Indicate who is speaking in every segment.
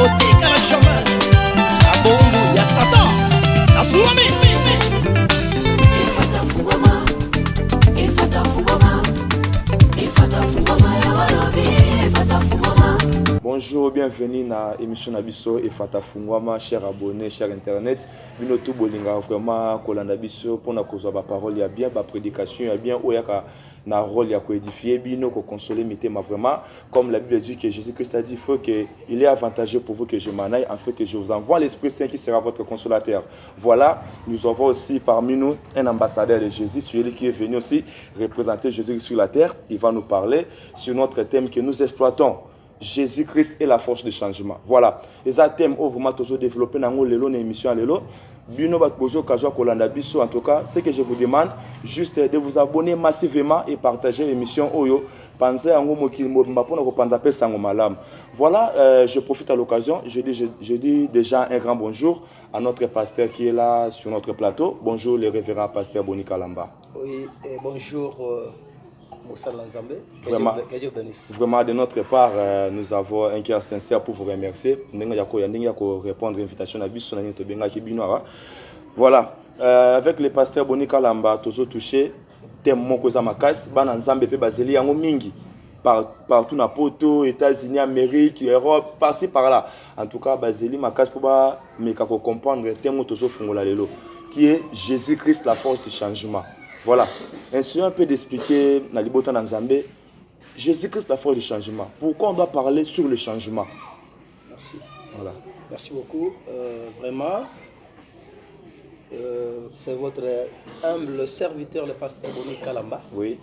Speaker 1: otika na chemin abongo ya Satan afungwami
Speaker 2: Bonjour, bienvenue dans l'émission Nabiso et Fata Fungwama, chers abonnés, chers internet. Bino tout bolinga vraiment kolanda biso pour na kozwa ba parole ya bien ba prédication ya bien oyaka na rôle ya ko édifier bino ko consoler mitema vraiment comme la Bible dit que Jésus-Christ a dit faut que il est avantageux pour vous que je m'en aille en fait que je vous envoie l'Esprit Saint qui sera votre consolateur. Voilà, nous avons aussi parmi nous un ambassadeur de Jésus, celui qui est venu aussi représenter Jésus sur la terre. Il va nous parler sur notre thème que nous exploitons. Jésus-Christ est la force de changement. Voilà. Et ça thème où vous toujours développé dans l'émission Lelo. Bino Bakbojo Kajo Kolanda Biso. En tout cas, ce que je vous demande, juste de vous abonner massivement et partager l'émission Oyo. Pensez à un Voilà, je profite à l'occasion. Je dis déjà un grand bonjour à notre pasteur qui est là sur notre plateau. Bonjour, le révérend pasteur Boni Kalamba.
Speaker 1: Oui, et bonjour.
Speaker 2: Vraiment, de notre part, nous avons un cœur sincère pour vous remercier. Répondre à l'invitation à Bissou. Voilà, avec le pasteur Boni Kalamba, toujours touché, thème Mokoza Makas, Bananzambe pe Bazeli Yango Mingi, partout na Poto, États-Unis, Amérique, Europe, par-ci par-là. En tout cas, Bazeli Makas pour comprendre le thème toujours Fungola Lelo, qui est Jésus-Christ, la force du changement. Voilà. Ainsi, un peu d'expliquer dans l'Ibota Nzambé, Jésus-Christ, la force du changement. Pourquoi on doit parler sur le changement?
Speaker 1: Merci.
Speaker 2: Voilà.
Speaker 1: Merci beaucoup. Vraiment, c'est votre humble serviteur, le pasteur Boni Kalamba.
Speaker 2: Oui.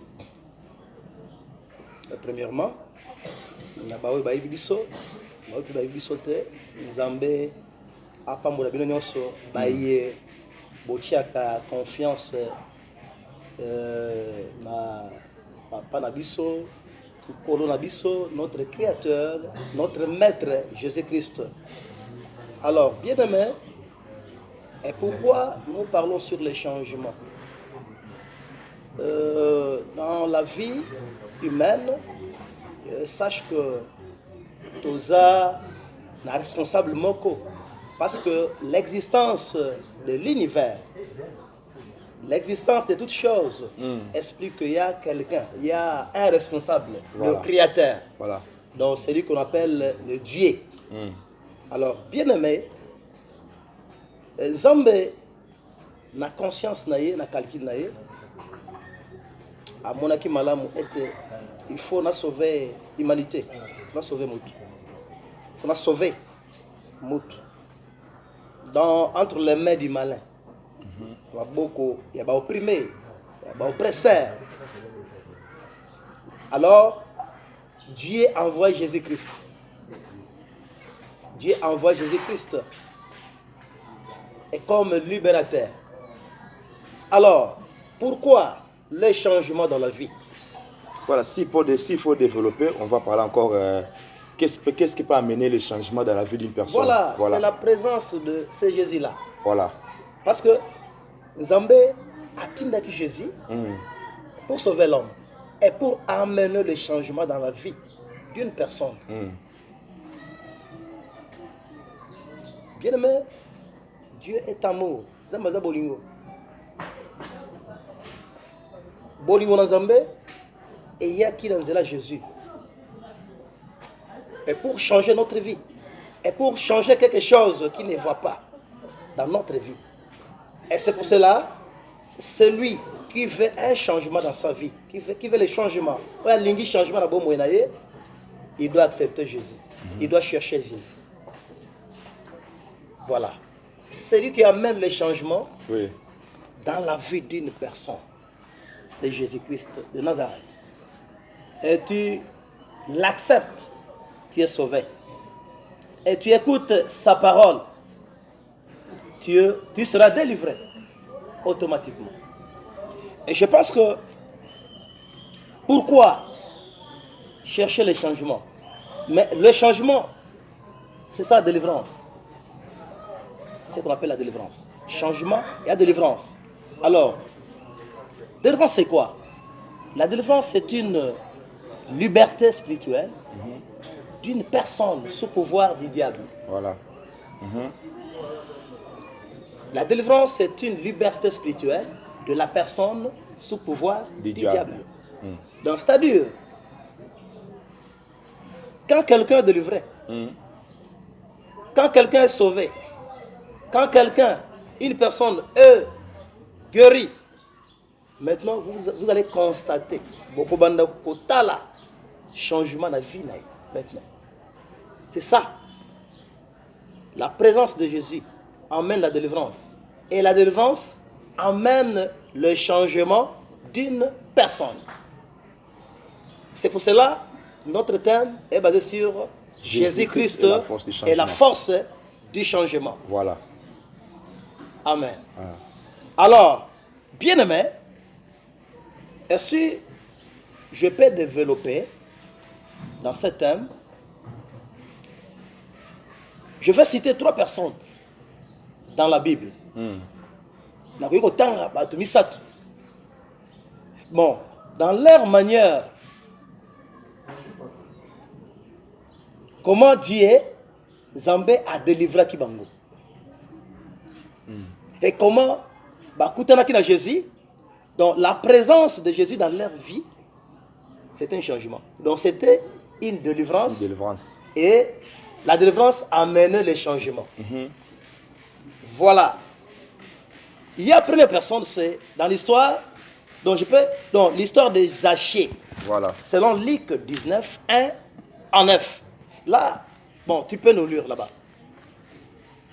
Speaker 1: Premièrement, Nabawe Baïbiso, Nzambé, Apambola Bino Nyonso, Baye, Botiaka, confiance. Papa Nabiso, Kolo Nabiso, notre Créateur, notre Maître Jésus-Christ. Alors, bien aimé, et pourquoi nous parlons sur les changements? Dans la vie humaine, sache que Toza n'est responsable Moko, parce que l'existence de l'univers, l'existence de toutes choses explique qu'il y a quelqu'un, il y a un responsable, voilà. Le créateur.
Speaker 2: Voilà.
Speaker 1: Donc c'est lui qu'on appelle le Dieu. Alors, bien aimé, Zambé na conscience naïe, na calcul naïe, à mon aki malamu était, il faut sauver l'humanité, il faut sauver Moutou. Il faut sauver Moutou. Entre les mains du malin. Il y a beaucoup, il y a opprimé, il y a oppresseur. Alors, Dieu envoie Jésus-Christ. Dieu envoie Jésus-Christ. Et comme libérateur. Alors, pourquoi le changement dans la vie?
Speaker 2: Voilà, s'il faut développer, on va parler encore. Qu'est-ce qui peut amener le changement dans la vie d'une personne?
Speaker 1: Voilà. C'est la présence de ce Jésus-là.
Speaker 2: Voilà.
Speaker 1: Parce que Zambé a tindaki Jésus pour sauver l'homme et pour amener le changement dans la vie d'une personne. Bien aimé, Dieu est amour. Zambaza bolingo. Bolingo na Zambé et il y a qui dans là Jésus. Et pour changer notre vie, et pour changer quelque chose qui ne va pas dans notre vie. Et c'est pour cela, celui qui veut un changement dans sa vie, qui veut le changement, il doit accepter Jésus. Il doit chercher Jésus. Voilà. Celui qui amène le changement dans la vie d'une personne, c'est Jésus-Christ de Nazareth. Et tu l'acceptes, tu es sauvé. Et tu écoutes sa parole, tu seras délivré automatiquement. Et je pense que pourquoi chercher le changement? Mais le changement, c'est ça la délivrance. C'est ce qu'on appelle la délivrance. Changement et délivrance. Alors, délivrance c'est quoi? La délivrance c'est une liberté spirituelle d'une personne sous pouvoir du diable.
Speaker 2: Voilà.
Speaker 1: La délivrance, c'est une liberté spirituelle de la personne sous pouvoir du diable. Donc, c'est-à-dire, quand quelqu'un est délivré, quand quelqu'un est sauvé, quand une personne est guérie, maintenant, vous allez constater beaucoup de changement de la vie maintenant. C'est ça. La présence de Jésus emmène la délivrance. Et la délivrance emmène le changement d'une personne. C'est pour cela que notre thème est basé sur Jésus-Christ et la force du changement.
Speaker 2: Voilà.
Speaker 1: Amen. Alors, bien-aimé, est-ce que je peux développer dans ce thème? Je vais citer 3 personnes dans la Bible. Bon, dans leur manière, comment Dieu Zambé a délivré Kibango. Et comment Jésus, donc la présence de Jésus dans leur vie, c'était un changement. Donc c'était une délivrance. Et la délivrance a mené le changement. Voilà. Il y a première personne, c'est dans l'histoire, donc l'histoire de Zachée.
Speaker 2: Voilà.
Speaker 1: Selon Luc 19, 1 à 9. Là, bon, tu peux nous lire là-bas.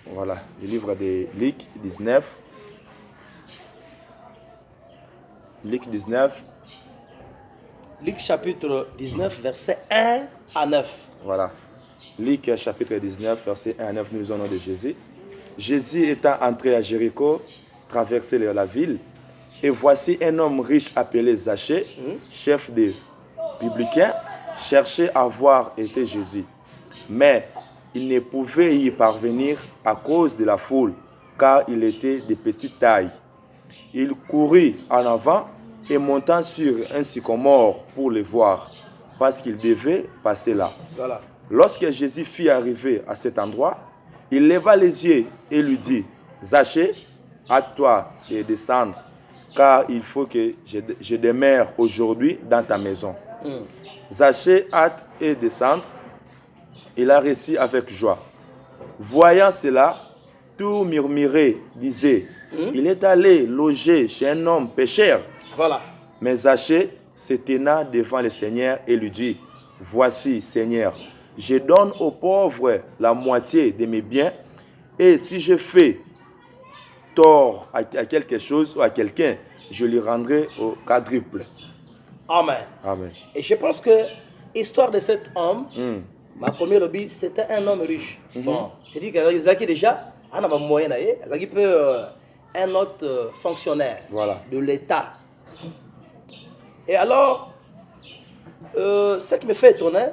Speaker 2: Voilà, le livre de Luc 19. Luc 19.
Speaker 1: Luc chapitre 19, verset 1 à 9.
Speaker 2: Voilà. Luc chapitre 19, verset 1 à 9, nous lisons au nom de Jésus. Jésus étant entré à Jéricho, traversait la ville, et voici un homme riche appelé Zachée, chef des publicains, cherchait à voir était Jésus. Mais il ne pouvait y parvenir à cause de la foule, car il était de petite taille. Il courut en avant et montant sur un sycomore pour le voir, parce qu'il devait passer là.
Speaker 1: Voilà.
Speaker 2: Lorsque Jésus fut arrivé à cet endroit, il leva les yeux et lui dit, Zachée, hâte-toi de descendre, car il faut que je demeure aujourd'hui dans ta maison. Zachée hâte et descendre. Il a réussi avec joie. Voyant cela, tout murmuré disait, il est allé loger chez un homme pécheur.
Speaker 1: Voilà.
Speaker 2: Mais Zachée se tenant devant le Seigneur et lui dit, voici, Seigneur, je donne aux pauvres la moitié de mes biens, et si je fais tort à quelque chose ou à quelqu'un, je lui rendrai au quadruple.
Speaker 1: Amen.
Speaker 2: Amen.
Speaker 1: Et je pense que l'histoire de cet homme, ma première lobby, c'était un homme riche. Bon, c'est-à-dire que Zaki déjà, on a un moyen, Zaki peut un autre fonctionnaire de l'État. Et alors, ce qui me fait étonner,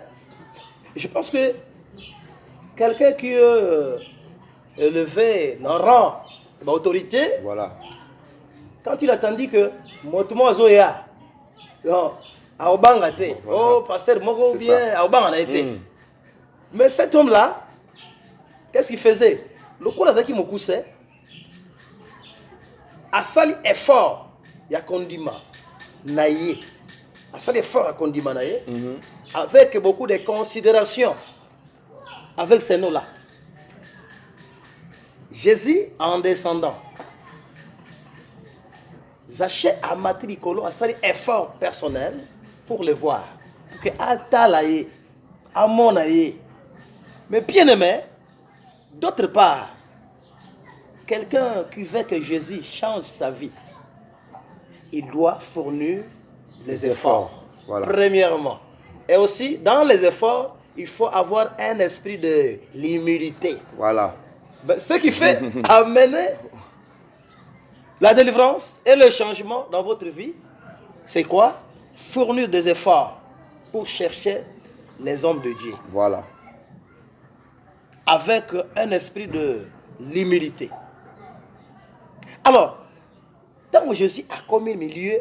Speaker 1: je pense que quelqu'un qui est élevé dans le rang d'autorité, quand il a entendu que Motomo Azoya, Aobangate, oh pasteur Moko bien, Aobangate. Mais cet homme-là, qu'est-ce qu'il faisait? Le coup d'Azaki Mokuse a sali effort, il y a condiment, naïe, a sali effort à condiment naïe, avec beaucoup de considération, avec ces noms-là. Jésus en descendant, Zachée a matricolo, a sali effort personnel pour le voir, pour que Atalaye, Amonaye. Mais bien aimé, d'autre part, quelqu'un qui veut que Jésus change sa vie, il doit fournir les efforts. Premièrement. Et aussi, dans les efforts, il faut avoir un esprit de l'humilité.
Speaker 2: Voilà.
Speaker 1: Ben, ce qui fait amener la délivrance et le changement dans votre vie, c'est quoi? Fournir des efforts pour chercher les hommes de Dieu.
Speaker 2: Voilà.
Speaker 1: Avec un esprit de l'humilité. Alors, tant que Jésus a commis le milieu,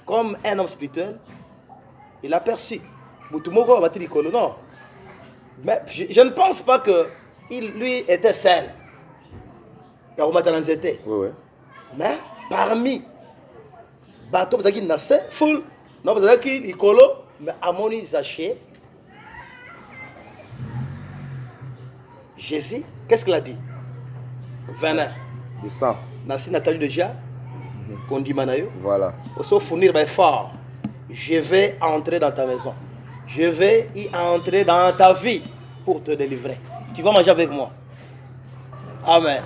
Speaker 1: comme un homme spirituel, il a perçu Boutumoko va dire non. Mais je ne pense pas que lui était seul. Il y a
Speaker 2: oui.
Speaker 1: mais parmi bateau qui naissent full non parce que Nicolo mais amoni Zaché Jésus qu'est-ce qu'il a dit venez
Speaker 2: descend
Speaker 1: Nassi Nathalie déjà qu'on dit manayo
Speaker 2: voilà
Speaker 1: au sauf fournir ben fort je vais entrer dans ta maison je vais y entrer dans ta vie pour te délivrer tu vas manger avec moi amen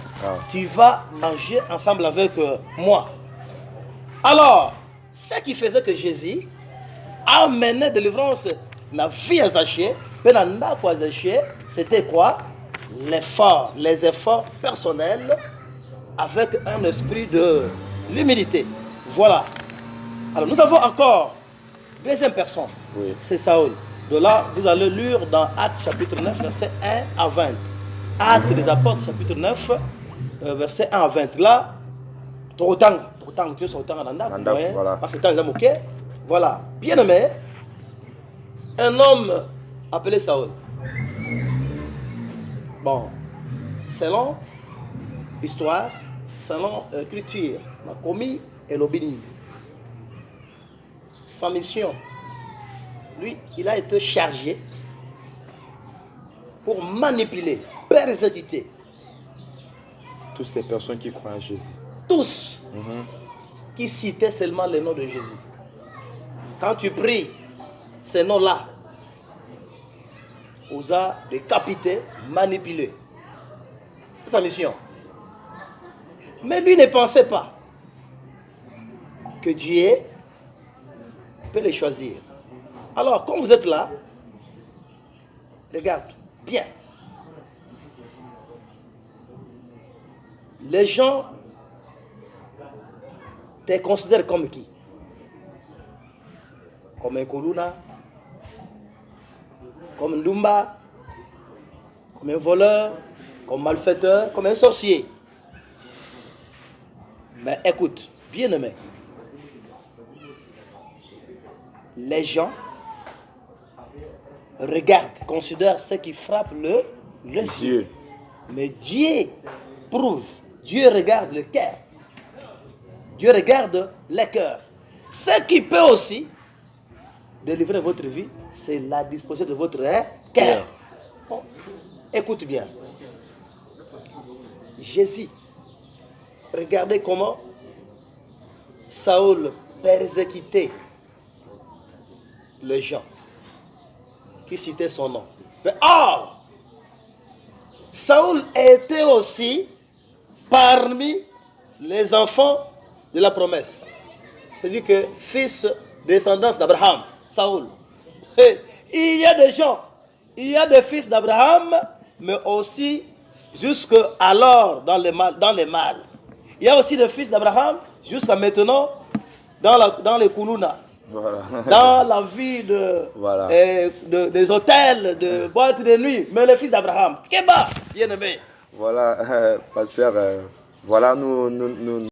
Speaker 1: tu vas manger ensemble avec moi. Alors, ce qui faisait que Jésus a mené délivrance la vie à Zaché, c'était quoi? L'effort, les efforts personnels avec un esprit de l'humilité. Voilà. Alors, nous avons encore deuxième personne,
Speaker 2: oui.
Speaker 1: C'est Saül. De là, vous allez lire dans Actes chapitre 9, verset 1 à 20. Actes des apôtres chapitre 9, verset 1 à 20. Là, voilà. Bien aimé, un homme appelé Saül. Bon, selon histoire, selon écriture, la commis et l'obéni. Sa mission, lui, il a été chargé pour manipuler, persécuter
Speaker 2: toutes ces personnes qui croient en Jésus.
Speaker 1: Tous qui citaient seulement le nom de Jésus. Quand tu pries ces noms-là, on a décapité, manipulé. C'est sa mission. Mais lui ne pensait pas que Dieu peut les choisir. Alors, quand vous êtes là, regarde bien. Les gens te considèrent comme qui? Comme un Koluna, comme un Lumba, comme un voleur, comme un malfaiteur, comme un sorcier. Mais écoute, bien aimé, les gens regardent, considèrent ce qui frappe le Dieu. Mais Dieu prouve, Dieu regarde le cœur. Dieu regarde les cœurs. Ce qui peut aussi délivrer votre vie, c'est la disposition de votre cœur. Bon, écoute bien. Jésus, regardez comment Saül persécutait les gens qui citaient son nom. Mais or, Saül était aussi parmi les enfants de la promesse. C'est-à-dire que fils, descendance d'Abraham, Saül. Il y a des gens, il y a des fils d'Abraham, mais aussi jusqu'alors dans les mâles. Il y a aussi des fils d'Abraham jusqu'à maintenant dans les Koulouna. Voilà. Dans la vie voilà. Des hôtels, de boîtes de nuit, mais les fils d'Abraham. Kéba, bien aimé.
Speaker 2: Voilà, pasteur, voilà, nous